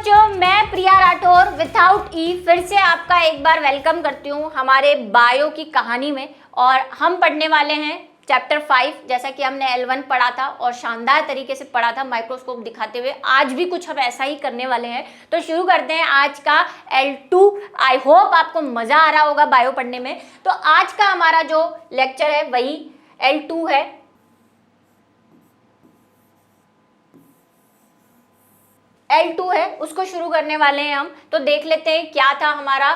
बच्चों, मैं प्रिया राठौर विथआउट ई फिर से आपका एक बार वेलकम करती हूँ हमारे बायो की कहानी में। और हम पढ़ने वाले हैं चैप्टर 5, जैसा कि हमने L1 पढ़ा था और शानदार तरीके से पढ़ा था माइक्रोस्कोप दिखाते हुए। आज भी कुछ हम ऐसा ही करने वाले हैं, तो शुरू करते हैं आज का L2। आई होप आपको मज़ा आ रहा होगा बायो पढ़ने में। तो आज का हमारा जो लेक्चर है वही L2 है। L2 है, उसको शुरू करने वाले हैं हम। तो देख लेते हैं क्या था हमारा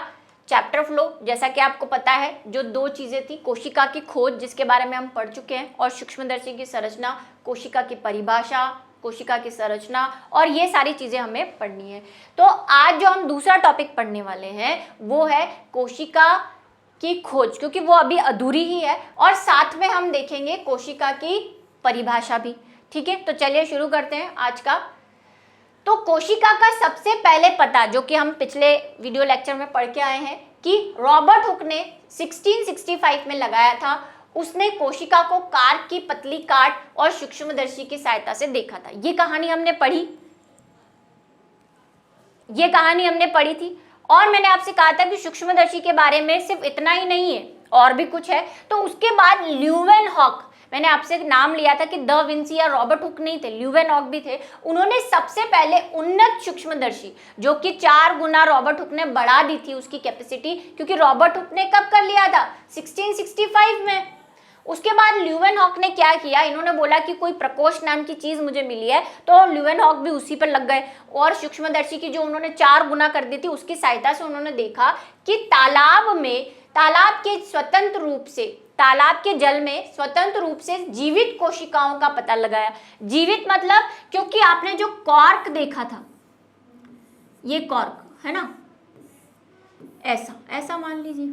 चैप्टर फ्लो। जैसा कि आपको पता है, जो दो चीज़ें थी, कोशिका की खोज जिसके बारे में हम पढ़ चुके हैं, और सूक्ष्मदर्शी की संरचना, कोशिका की परिभाषा, कोशिका की संरचना, और ये सारी चीज़ें हमें पढ़नी है। तो आज जो हम दूसरा टॉपिक पढ़ने वाले हैं वो है कोशिका की खोज, क्योंकि वो अभी अधूरी ही है, और साथ में हम देखेंगे कोशिका की परिभाषा भी। ठीक है, तो चलिए शुरू करते हैं आज का। तो कोशिका का सबसे पहले पता, जो कि हम पिछले वीडियो लेक्चर में पढ़ के आए हैं, कि रॉबर्ट हुक ने 1665 में लगाया था। उसने कोशिका को कार्क की पतली काट और सूक्ष्मदर्शी की सहायता से देखा था। ये कहानी हमने पढ़ी थी। और मैंने आपसे कहा था कि सूक्ष्मदर्शी के बारे में सिर्फ इतना ही नहीं है, और भी कुछ है। तो उसके बाद ल्यूवेनहॉक, मैंने आपसे नाम लिया था कि द विंसी या रॉबर्ट हुक नहीं थे, ल्यूवेनहॉक भी थे। उन्होंने सबसे पहले उन्नत सूक्ष्मदर्शी, जो कि 4 गुना रॉबर्ट हुक ने बढ़ा दी थी उसकी कैपेसिटी, क्योंकि रॉबर्ट हुक ने कब कर लिया था? 1665 में। उसके बाद ल्यूवेनहॉक ने क्या किया, इन्होंने बोला कि कोई प्रकोष्ठ नाम की चीज मुझे मिली है, तो ल्यूवेनहॉक भी उसी पर लग गए और सूक्ष्मदर्शी की जो उन्होंने 4 गुना कर दी थी उसकी सहायता से उन्होंने देखा कि तालाब के जल में स्वतंत्र रूप से जीवित कोशिकाओं का पता लगाया। जीवित मतलब, क्योंकि आपने जो कॉर्क देखा था, ये कॉर्क है ना, ऐसा मान लीजिए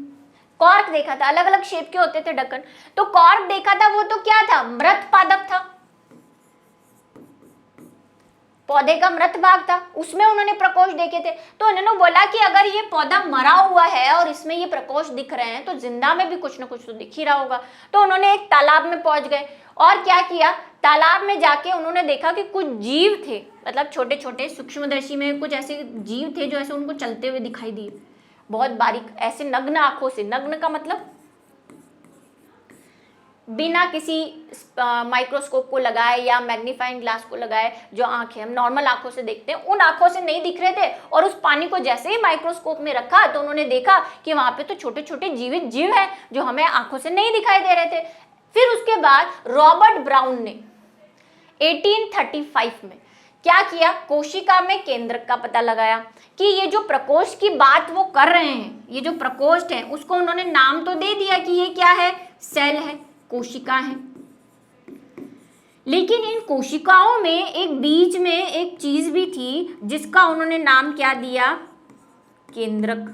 कॉर्क देखा था, अलग अलग शेप के होते थे ढक्कन। तो कॉर्क देखा था, वो तो क्या था? मृत पादप था, पौधे का मृत भाग था, उसमें उन्होंने प्रकोष्ठ देखे थे। तो उन्होंने बोला कि अगर ये पौधा मरा हुआ है और इसमें ये प्रकोष्ठ दिख रहे हैं, तो जिंदा में भी कुछ ना कुछ तो दिख ही रहा होगा। तो उन्होंने एक तालाब में पहुंच गए और क्या किया, तालाब में जाके उन्होंने देखा कि कुछ जीव थे, मतलब छोटे छोटे, सूक्ष्मदर्शी में कुछ ऐसे जीव थे जो ऐसे उनको चलते हुए दिखाई दिए, बहुत बारीक, ऐसे नग्न आंखों से। नग्न का मतलब बिना किसी माइक्रोस्कोप को लगाए या मैग्नीफाइंग ग्लास को लगाए, जो आंखें हम नॉर्मल आंखों से देखते हैं, उन आंखों से नहीं दिख रहे थे। और उस पानी को जैसे ही माइक्रोस्कोप में रखा तो उन्होंने देखा कि वहां पे तो छोटे छोटे जीवित जीव हैं जो हमें आंखों से नहीं दिखाई दे रहे थे। फिर उसके बाद रॉबर्ट ब्राउन ने 1835 में क्या किया, कोशिका में केंद्रक का पता लगाया कि ये जो प्रकोष्ठ की बात वो कर रहे हैं, ये जो प्रकोष्ठ है, उसको उन्होंने नाम तो दे दिया कि ये क्या है, सेल है, कोशिका है। लेकिन इन कोशिकाओं में एक बीच में एक चीज भी थी जिसका उन्होंने नाम क्या दिया, केंद्रक,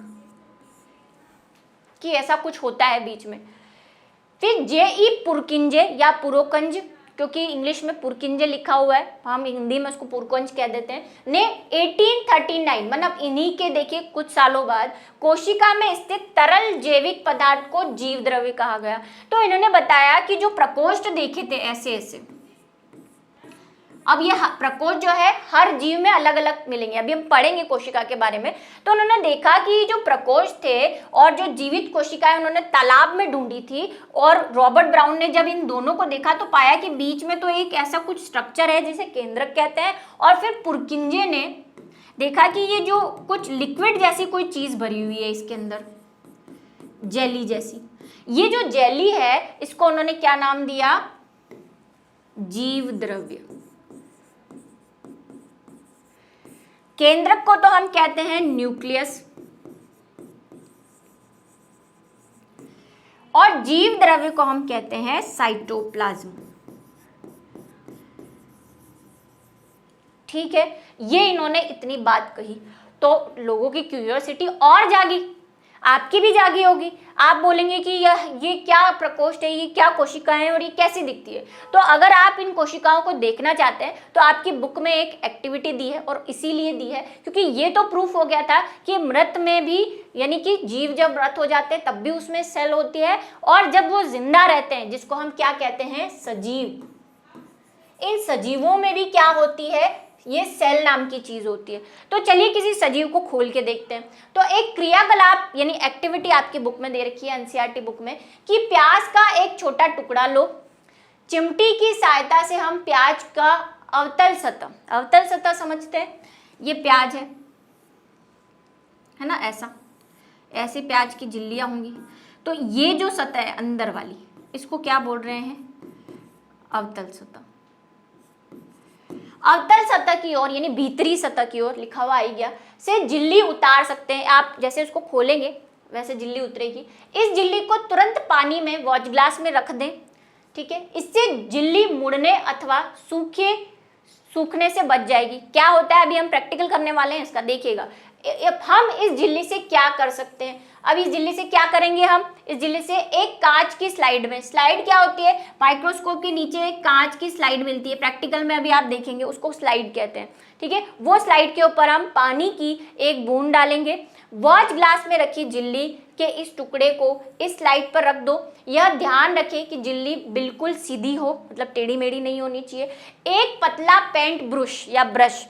कि ऐसा कुछ होता है बीच में। फिर J.E. पुरकिंजे या पुरोकंज, क्योंकि इंग्लिश में पुरकिंजे लिखा हुआ है, हम हिंदी में उसको पुरकंज कह देते हैं, ने 1839, मतलब इन्हीं के देखिए कुछ सालों बाद, कोशिका में स्थित तरल जैविक पदार्थ को जीव द्रव्य कहा गया। तो इन्होंने बताया कि जो प्रकोष्ठ देखे थे ऐसे ऐसे, अब ये प्रकोष्ठ जो है हर जीव में अलग अलग मिलेंगे, अभी हम पढ़ेंगे कोशिका के बारे में। तो उन्होंने देखा कि जो प्रकोष्ठ थे और जो जीवित कोशिकाएं उन्होंने तालाब में ढूंढी थी, और रॉबर्ट ब्राउन ने जब इन दोनों को देखा तो पाया कि बीच में तो एक ऐसा कुछ स्ट्रक्चर है जिसे केंद्रक कहते हैं। और फिर पुरकिंजे ने देखा कि ये जो कुछ लिक्विड जैसी कोई चीज भरी हुई है इसके अंदर, जेली जैसी, ये जो जेली है इसको उन्होंने क्या नाम दिया, जीव द्रव्य। केंद्रक को तो हम कहते हैं न्यूक्लियस, और जीव द्रव्य को हम कहते हैं साइटोप्लाज्म। ठीक है, ये इन्होंने इतनी बात कही तो लोगों की क्यूरियोसिटी और जागी, आपकी भी जागी होगी। आप बोलेंगे कि ये क्या प्रकोष्ठ है, ये क्या कोशिकाएं हैं और ये कैसी दिखती है। तो अगर आप इन कोशिकाओं को देखना चाहते हैं तो आपकी बुक में एक एक्टिविटी दी है, और इसीलिए दी है क्योंकि ये तो प्रूफ हो गया था कि मृत में भी, यानी कि जीव जब मृत हो जाते हैं तब भी उसमें सेल होती है, और जब वो जिंदा रहते हैं, जिसको हम क्या कहते हैं, सजीव, इन सजीवों में भी क्या होती है, ये सेल नाम की चीज होती है। तो चलिए किसी सजीव को खोल के देखते हैं। तो एक क्रियाकलाप यानी एक्टिविटी आपकी बुक में दे रखी है, एनसीईआरटी बुक में, कि प्याज का एक छोटा टुकड़ा लो, चिमटी की सहायता से हम प्याज का अवतल सतह समझते हैं, ये प्याज है ना, ऐसी प्याज की झिल्लियां होंगी। तो ये जो सतह है अंदर वाली, इसको क्या बोल रहे हैं? अवतल सतह। अवतल सतह की ओर यानी भीतरी सतह की ओर, लिखा हुआ आई गया, से झिल्ली उतार सकते हैं आप। जैसे उसको खोलेंगे वैसे झिल्ली उतरेगी। इस झिल्ली को तुरंत पानी में वॉच ग्लास में रख दें, ठीक है। इससे झिल्ली मुड़ने अथवा सूखने से बच जाएगी। क्या होता है, अभी हम प्रैक्टिकल करने वाले हैं इसका, देखिएगा। हम इस झिल्ली से क्या कर सकते हैं? अब इस झिल्ली से क्या करेंगे हम? इस झिल्ली से एक कांच की स्लाइड में, स्लाइड क्या होती है? माइक्रोस्कोप के नीचे एक कांच की स्लाइड मिलती है, प्रैक्टिकल में अभी आप देखेंगे, उसको स्लाइड कहते हैं, ठीक है। वो स्लाइड के ऊपर हम पानी की एक बूंद डालेंगे। वॉच ग्लास में रखी झिल्ली के इस टुकड़े को इस स्लाइड पर रख दो। यह ध्यान रखें कि झिल्ली बिल्कुल सीधी हो, मतलब टेढ़ी मेढ़ी नहीं होनी चाहिए। एक पतला पेंट ब्रश या ब्रश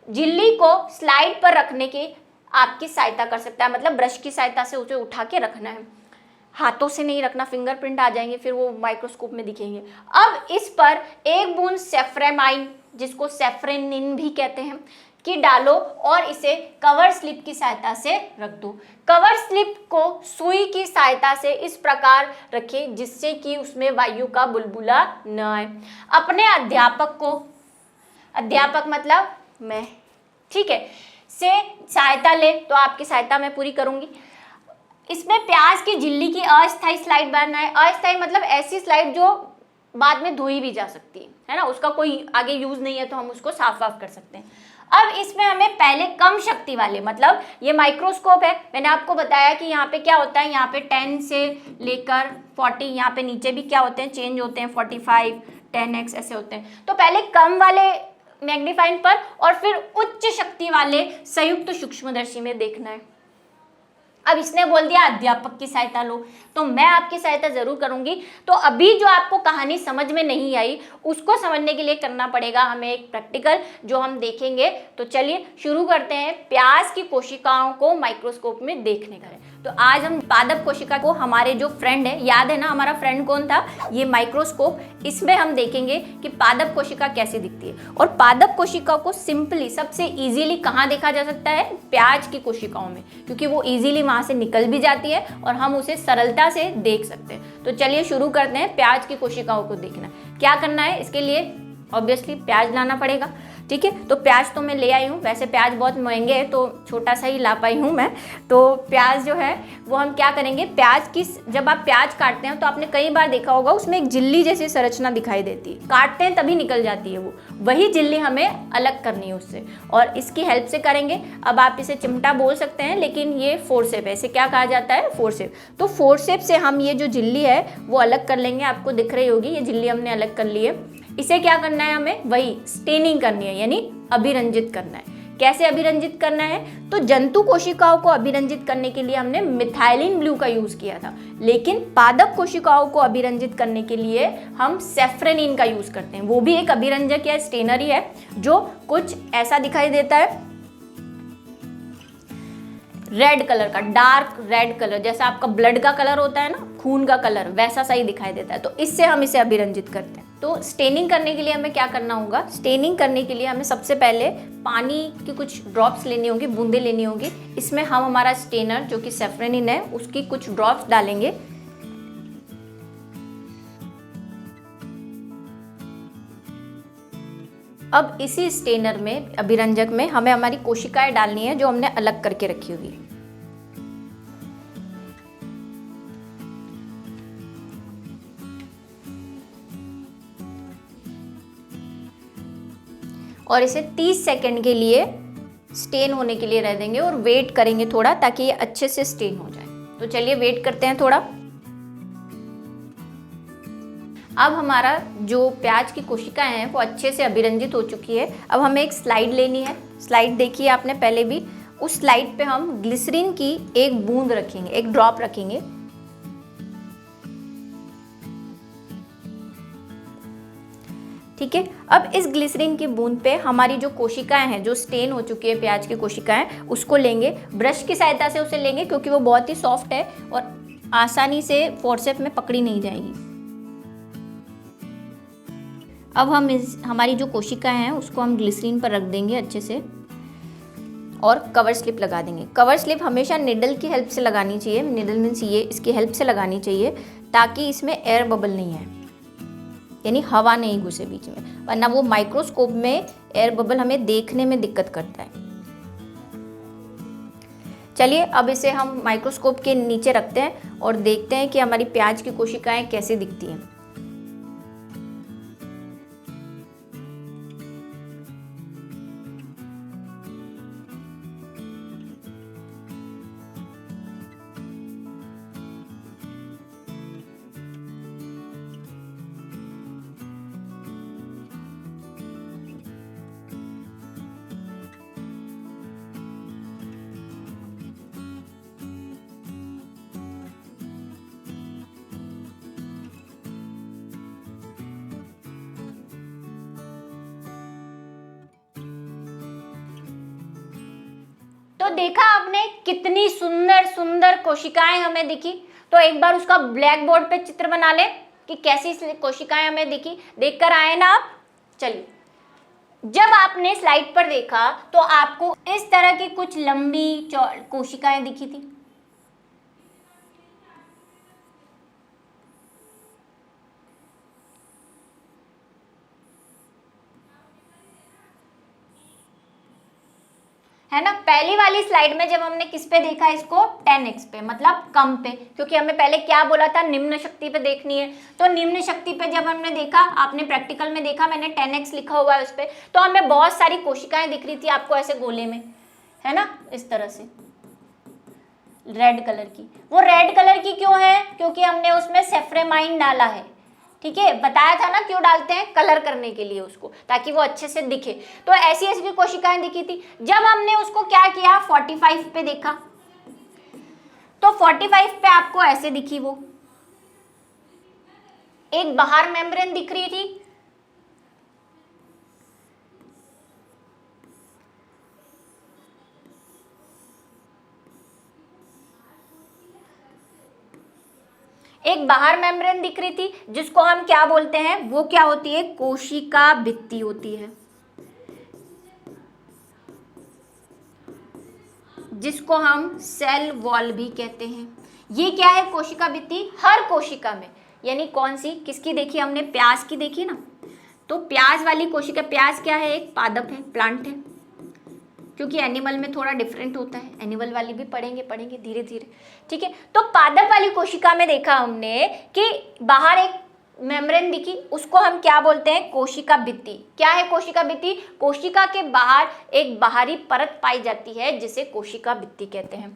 झिल्ली को स्लाइड पर रखने की आपकी सहायता कर सकता है, मतलब ब्रश की सहायता से उसे उठा के रखना है, हाथों से नहीं रखना, फिंगरप्रिंट आ जाएंगे, फिर वो माइक्रोस्कोप में दिखेंगे। अब इस पर एक बूंद सेफ्रेमाइन, जिसको सेफ्रेनिन भी कहते हैं, कि डालो और इसे कवर स्लिप की सहायता से रख दो। कवर स्लिप को सुई की सहायता से इस प्रकार रखें जिससे कि उसमें वायु का बुलबुला न आए। अपने अध्यापक को, अध्यापक मतलब मैं, ठीक है, से सहायता ले, तो आपकी सहायता मैं पूरी करूंगी। इसमें प्याज की झिल्ली की अस्थायी स्लाइड बनाना है। अस्थायी मतलब ऐसी स्लाइड जो बाद में धोई भी जा सकती है ना, उसका कोई आगे यूज नहीं है तो हम उसको साफ कर सकते हैं। अब इसमें हमें पहले कम शक्ति वाले, मतलब ये माइक्रोस्कोप है, मैंने आपको बताया कि यहाँ पे क्या होता है, यहाँ पे 10 से लेकर 40, यहाँ पे नीचे भी क्या होते हैं, चेंज होते हैं, 45, 10x ऐसे होते हैं। तो पहले कम वाले मैग्नीफाइंग पर और फिर उच्च शक्ति वाले संयुक्त सूक्ष्मदर्शी में देखना है। अब इसने बोल दिया अध्यापक की सहायता लो, तो मैं आपकी सहायता जरूर करूंगी। तो अभी जो आपको कहानी समझ में नहीं आई उसको समझने के लिए करना पड़ेगा हमें एक प्रैक्टिकल, जो हम देखेंगे। तो चलिए शुरू करते हैं प्याज की कोशिकाओं को माइक्रोस्कोप में देखने का। तो आज हम पादप कोशिका को, हमारे जो फ्रेंड है, याद है ना हमारा फ्रेंड कौन था, ये माइक्रोस्कोप, इसमें हम देखेंगे कि पादप कोशिका कैसे दिखती है। और पादप कोशिका को सिंपली सबसे इजीली कहाँ देखा जा सकता है? प्याज की कोशिकाओं में, क्योंकि वो इजीली वहां से निकल भी जाती है और हम उसे सरलता से देख सकते हैं। तो चलिए शुरू करते हैं प्याज की कोशिकाओं को देखना। क्या करना है इसके लिए? ऑब्वियसली प्याज लाना पड़ेगा, ठीक है। तो प्याज तो मैं ले आई हूँ, वैसे प्याज बहुत महंगे हैं तो छोटा सा ही ला पाई हूँ मैं। तो प्याज जो है वो हम क्या करेंगे, प्याज की, जब आप प्याज काटते हैं तो आपने कई बार देखा होगा उसमें एक झिल्ली जैसी संरचना दिखाई देती है, काटते हैं तभी निकल जाती है वो, वही झिल्ली हमें अलग करनी है उससे, और इसकी हेल्प से करेंगे। अब आप इसे चिमटा बोल सकते हैं, लेकिन ये फोर्सेप है, इसे क्या कहा जाता है? फोर्सेप। तो फोर्सेप से हम ये जो झिल्ली है वो अलग कर लेंगे। आपको दिख रही होगी ये झिल्ली हमने अलग कर ली है। इसे क्या करना है हमें? वही स्टेनिंग करनी है, यानी अभिरंजित करना है। कैसे अभिरंजित करना है? तो जंतु कोशिकाओं को अभिरंजित करने के लिए हमने मिथाइलिन ब्लू का यूज किया था, लेकिन पादप कोशिकाओं को अभिरंजित करने के लिए हम सेफ्रेनिन का यूज करते हैं। वो भी एक अभिरंजक या स्टेनर ही है, जो कुछ ऐसा दिखाई देता है, रेड कलर का, डार्क रेड कलर, जैसा आपका ब्लड का कलर होता है ना, खून का कलर, वैसा सा ही दिखाई देता है। तो इससे हम इसे अभिरंजित करते हैं। तो स्टेनिंग करने के लिए हमें क्या करना होगा? स्टेनिंग करने के लिए हमें सबसे पहले पानी की कुछ ड्रॉप्स लेनी होगी, बूंदे लेनी होगी। इसमें हम हमारा स्टेनर जो कि सेफ्रेनिन है उसकी कुछ ड्रॉप्स डालेंगे। अब इसी स्टेनर में, अभिरंजक में, हमें हमारी कोशिकाएं डालनी है जो हमने अलग करके रखी हुई है। और इसे 30 सेकंड के लिए स्टेन होने के लिए रह देंगे और वेट करेंगे थोड़ा, ताकि ये अच्छे से स्टेन हो जाए। तो चलिए वेट करते हैं थोड़ा। अब हमारा जो प्याज की कोशिकाएं हैं वो अच्छे से अभिरंजित हो चुकी है। अब हमें एक स्लाइड लेनी है। स्लाइड देखिए आपने पहले भी, उस स्लाइड पे हम ग्लिसरीन की एक बूंद रखेंगे, एक ड्रॉप रखेंगे। ठीक है। अब इस ग्लिसरीन की बूंद पे हमारी जो कोशिकाएं हैं, जो स्टेन हो चुकी है प्याज की कोशिकाएं, उसको लेंगे, ब्रश की सहायता से उसे लेंगे क्योंकि वो बहुत ही सॉफ्ट है और आसानी से फोर्सेप में पकड़ी नहीं जाएगी। अब हम हमारी जो कोशिकाएं हैं उसको हम ग्लिसरीन पर रख देंगे अच्छे से और कवर स्लिप लगा देंगे। कवर स्लिप हमेशा निडल की हेल्प से लगानी चाहिए, निडल मीन्स ये, इसकी हेल्प से लगानी चाहिए ताकि इसमें एयर बबल नहीं आए, यानी हवा नहीं घुसे बीच में, वरना वो माइक्रोस्कोप में एयर बबल हमें देखने में दिक्कत करता है। चलिए अब इसे हम माइक्रोस्कोप के नीचे रखते हैं और देखते हैं कि हमारी प्याज की कोशिकाएं कैसे दिखती हैं। तो देखा आपने कितनी सुंदर सुंदर कोशिकाएं हमें दिखी। तो एक बार उसका ब्लैक बोर्ड पे चित्र बना ले कि कैसी कोशिकाएं हमें दिखी, देखकर आए ना आप। चलिए, जब आपने स्लाइड पर देखा तो आपको इस तरह की कुछ लंबी कोशिकाएं दिखी थी। है ना। पहली वाली स्लाइड में जब हमने किस पे देखा इसको, 10x पे, मतलब कम पे, क्योंकि हमें पहले क्या बोला था, निम्न शक्ति पे देखनी है। तो निम्न शक्ति पे जब हमने देखा, आपने प्रैक्टिकल में देखा, मैंने 10x लिखा हुआ है उस पे, तो हमें बहुत सारी कोशिकाएं दिख रही थी आपको ऐसे गोले में, है ना, इस तरह से रेड कलर की। वो रेड कलर की क्यों है, क्योंकि हमने उसमें सेफ्रेमाइन डाला है। ठीक है, बताया था ना क्यों डालते हैं, कलर करने के लिए उसको, ताकि वो अच्छे से दिखे। तो ऐसी ऐसी कोशिकाएं दिखी थी। जब हमने उसको क्या किया, 45 पे देखा, तो 45 पे आपको ऐसे दिखी, वो एक बाहर मेम्ब्रेन दिख रही थी, एक बाहर मेम्ब्रेन दिख रही थी, जिसको हम क्या बोलते हैं, वो क्या होती है, कोशिका भित्ति होती है, जिसको हम सेल वॉल भी कहते हैं। ये क्या है, कोशिका भित्ति, हर कोशिका में, यानी कौन सी, किसकी देखी हमने, प्याज की देखी ना। तो प्याज वाली कोशिका, प्याज क्या है, एक पादप है, प्लांट है, क्योंकि एनिमल में थोड़ा डिफरेंट होता है, एनिमल वाली भी पढ़ेंगे धीरे धीरे। ठीक है, तो पादप वाली कोशिका में देखा हमने कि बाहर एक मेम्ब्रेन दिखी, उसको हम क्या बोलते हैं, कोशिका भित्ति। क्या है कोशिका भित्ति, कोशिका के बाहर एक बाहरी परत पाई जाती है जिसे कोशिका भित्ति कहते हैं।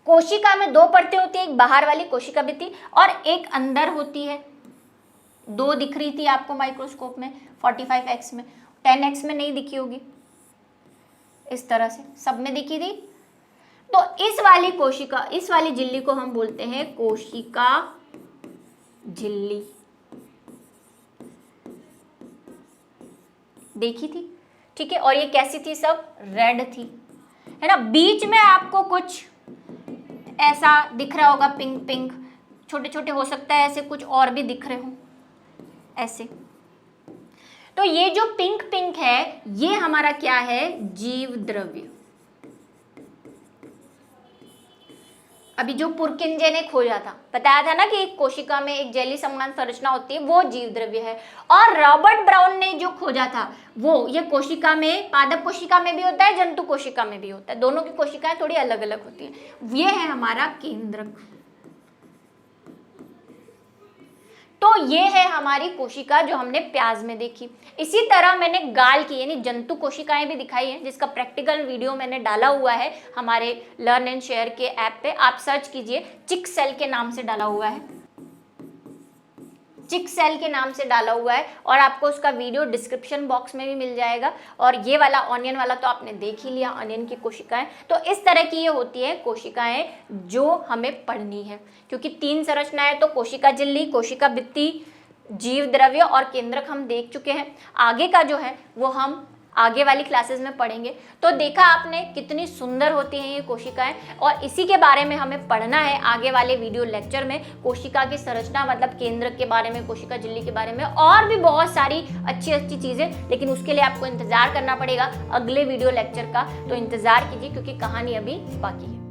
कोशिका में दो परतें होती है, एक बाहर वाली कोशिका भित्ति और एक अंदर होती है। दो दिख रही थी आपको माइक्रोस्कोप में 45x में, 10x में नहीं दिखी होगी, इस तरह से सब में दिखी थी। तो इस वाली कोशिका, इस वाली झिल्ली को हम बोलते हैं कोशिका झिल्ली। देखी थी, ठीक है। और ये कैसी थी, सब रेड थी, है ना। बीच में आपको कुछ ऐसा दिख रहा होगा, पिंक पिंक, छोटे छोटे, हो सकता है ऐसे कुछ और भी दिख रहे हो ऐसे। तो ये जो पिंक पिंक है, ये हमारा क्या है, जीव द्रव्य। अभी जो पुरकिंजे ने खोजा था, बताया था ना कि एक कोशिका में एक जेली समान संरचना होती है, वो जीव द्रव्य है। और रॉबर्ट ब्राउन ने जो खोजा था, वो ये कोशिका में, पादप कोशिका में भी होता है, जंतु कोशिका में भी होता है, दोनों की कोशिकाएं थोड़ी अलग अलग होती हैं। ये है हमारा केंद्रक। तो ये है हमारी कोशिका जो हमने प्याज में देखी। इसी तरह मैंने गाल की यानी जंतु कोशिकाएं भी दिखाई हैं, जिसका प्रैक्टिकल वीडियो मैंने डाला हुआ है हमारे लर्न एंड शेयर के ऐप पे। आप सर्च कीजिए, चिक सेल के नाम से डाला हुआ है, चिक सेल के नाम से डाला हुआ है, और आपको उसका वीडियो डिस्क्रिप्शन बॉक्स में भी मिल जाएगा। और ये वाला ऑनियन वाला तो आपने देख ही लिया, ऑनियन की कोशिकाएं। तो इस तरह की ये होती है कोशिकाएं जो हमें पढ़नी है, क्योंकि तीन संरचनाएं तो कोशिका झिल्ली, कोशिका भित्ति, जीव द्रव्य और केंद्रक हम देख चुके हैं। आगे का जो है वो हम आगे वाली क्लासेस में पढ़ेंगे। तो देखा आपने कितनी सुंदर होती हैं ये कोशिकाएं, और इसी के बारे में हमें पढ़ना है आगे वाले वीडियो लेक्चर में। कोशिका की संरचना मतलब केंद्रक के बारे में, कोशिका झिल्ली के बारे में, और भी बहुत सारी अच्छी अच्छी चीजें, लेकिन उसके लिए आपको इंतजार करना पड़ेगा अगले वीडियो लेक्चर का। तो इंतजार कीजिए क्योंकि कहानी अभी बाकी है।